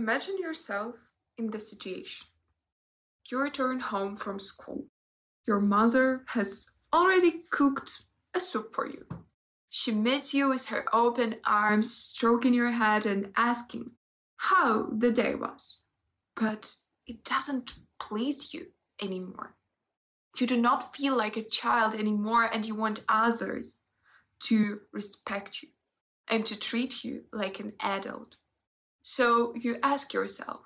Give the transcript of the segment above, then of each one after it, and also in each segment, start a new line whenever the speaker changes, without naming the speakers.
Imagine yourself in the situation. You return home from school. Your mother has already cooked a soup for you. She meets you with her open arms, stroking your head and asking how the day was. But it doesn't please you anymore. You do not feel like a child anymore, and you want others to respect you and to treat you like an adult. So you ask yourself,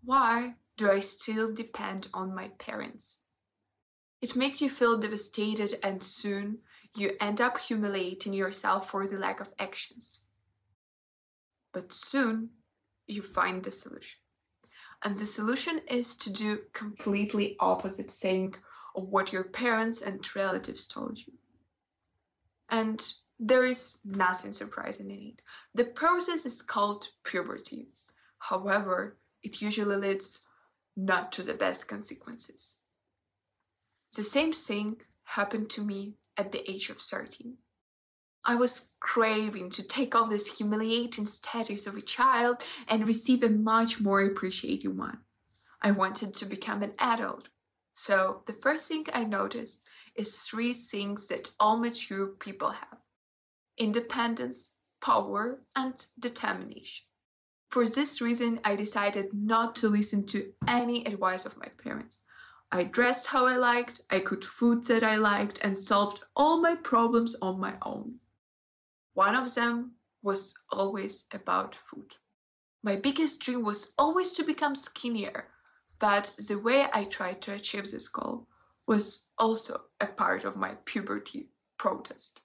why do I still depend on my parents? It makes you feel devastated, and soon you end up humiliating yourself for the lack of actions. But soon you find the solution. And the solution is to do completely opposite thing of what your parents and relatives told you. And there is nothing surprising in it. The process is called puberty. However, it usually leads not to the best consequences. The same thing happened to me at the age of 13. I was craving to take off this humiliating status of a child and receive a much more appreciated one. I wanted to become an adult. So the first thing I noticed is 3 things that all mature people have: independence, power, and determination. For this reason, I decided not to listen to any advice of my parents. I dressed how I liked, I cooked food that I liked, and solved all my problems on my own. One of them was always about food. My biggest dream was always to become skinnier, but the way I tried to achieve this goal was also a part of my puberty protest.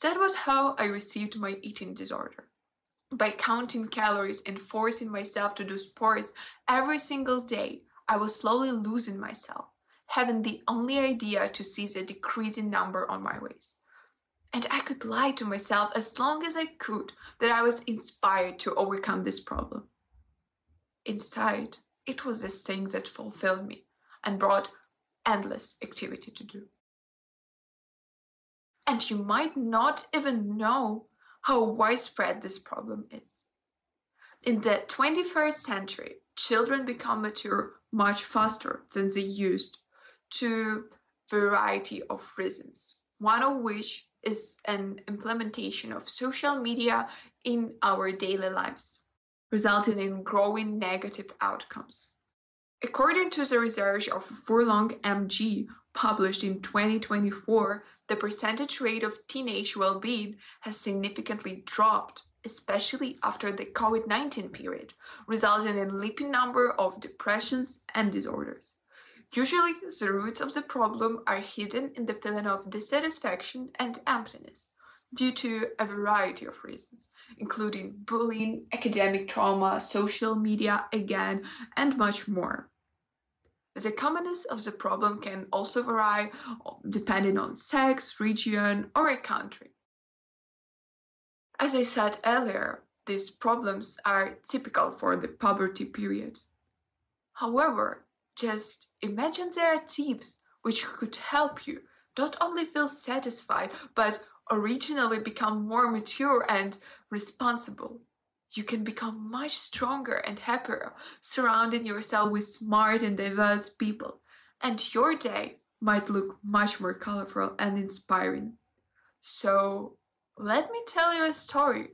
That was how I received my eating disorder. By counting calories and forcing myself to do sports every single day, I was slowly losing myself, having the only idea to see the decreasing number on my waist. And I could lie to myself as long as I could that I was inspired to overcome this problem. Inside, it was this thing that fulfilled me and brought endless activity to do. And you might not even know how widespread this problem is. In the 21st century, children become mature much faster than they used to a variety of reasons, one of which is an implementation of social media in our daily lives, resulting in growing negative outcomes. According to the research of Furlong MG published in 2024, the percentage rate of teenage well-being has significantly dropped, especially after the COVID-19 period, resulting in a leaping number of depressions and disorders. Usually, the roots of the problem are hidden in the feeling of dissatisfaction and emptiness due to a variety of reasons, including bullying, academic trauma, social media again, and much more. The commonness of the problem can also vary depending on sex, region, or a country. As I said earlier, these problems are typical for the puberty period. However, just imagine there are tips which could help you not only feel satisfied, but originally become more mature and responsible. You can become much stronger and happier, surrounding yourself with smart and diverse people, and your day might look much more colorful and inspiring. So, let me tell you a story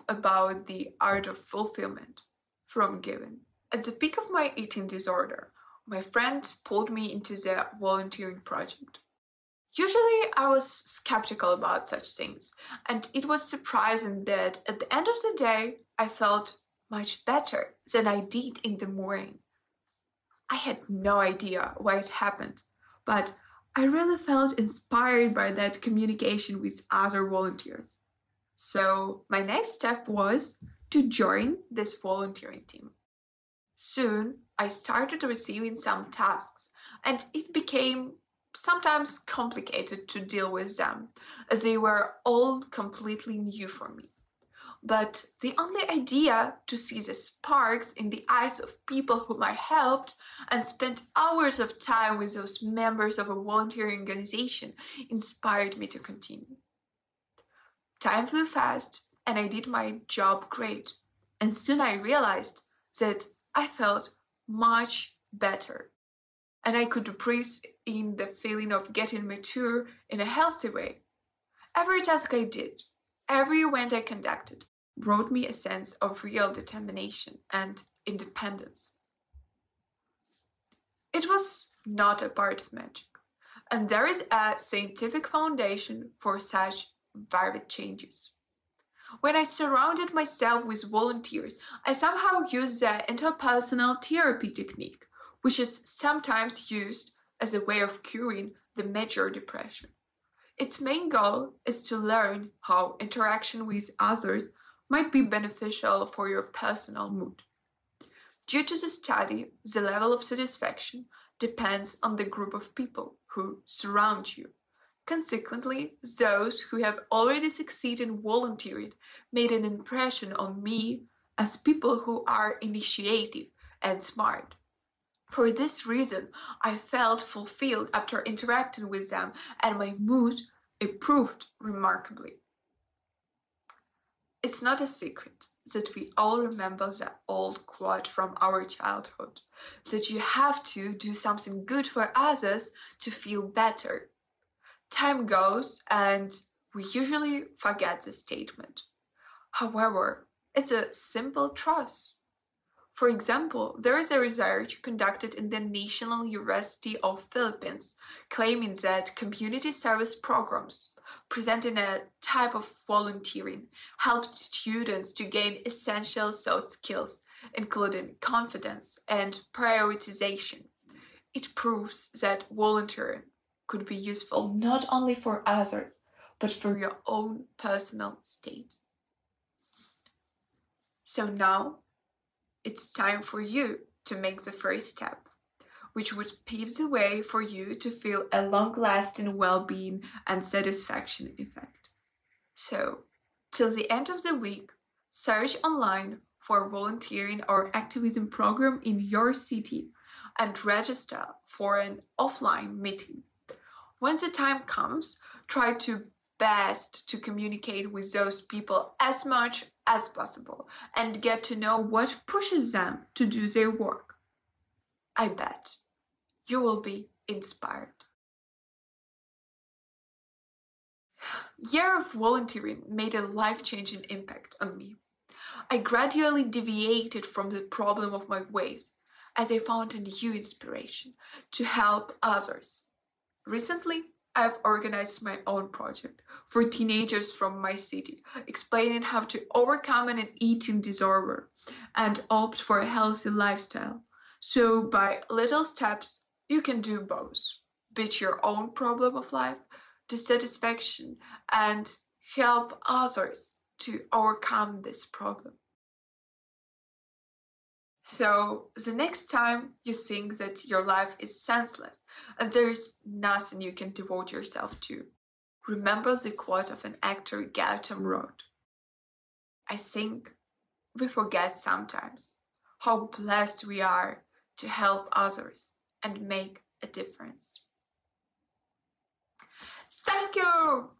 about the art of fulfillment from giving. At the peak of my eating disorder, my friend pulled me into the volunteering project. Usually, I was skeptical about such things, and it was surprising that at the end of the day, I felt much better than I did in the morning. I had no idea why it happened, but I really felt inspired by that communication with other volunteers. So my next step was to join this volunteering team. Soon, I started receiving some tasks, and it became sometimes complicated to deal with them, as they were all completely new for me. But the only idea to see the sparks in the eyes of people whom I helped and spent hours of time with those members of a volunteering organization inspired me to continue. Time flew fast, and I did my job great. And soon I realized that I felt much better. And I could breathe in the feeling of getting mature in a healthy way. Every task I did, every event I conducted, brought me a sense of real determination and independence. It was not a part of magic, and there is a scientific foundation for such vivid changes. When I surrounded myself with volunteers, I somehow used the interpersonal therapy technique, which is sometimes used as a way of curing the major depression. Its main goal is to learn how interaction with others might be beneficial for your personal mood. Due to the study, the level of satisfaction depends on the group of people who surround you. Consequently, those who have already succeeded in volunteering made an impression on me as people who are initiative and smart. For this reason, I felt fulfilled after interacting with them, and my mood improved remarkably. It's not a secret that we all remember the old quote from our childhood, that you have to do something good for others to feel better. Time goes and we usually forget the statement. However, it's a simple truth. For example, there is a research conducted in the National University of Philippines claiming that community service programs, presenting a type of volunteering, helped students to gain essential soft skills, including confidence and prioritization. It proves that volunteering could be useful not only for others, but for your own personal state. So now, it's time for you to make the first step, which would pave the way for you to feel a long-lasting well-being and satisfaction effect. So, till the end of the week, search online for volunteering or activism program in your city and register for an offline meeting. When the time comes, try to best to communicate with those people as much as possible and get to know what pushes them to do their work. I bet you will be inspired. Year of volunteering made a life-changing impact on me. I gradually deviated from the problem of my ways as I found a new inspiration to help others. Recently, I've organized my own project for teenagers from my city, explaining how to overcome an eating disorder and opt for a healthy lifestyle. So by little steps, you can do both. Beat your own problem of life, dissatisfaction, and help others to overcome this problem. So the next time you think that your life is senseless and there is nothing you can devote yourself to, remember the quote of an actor Gautam wrote. I think we forget sometimes how blessed we are to help others and make a difference. Thank you!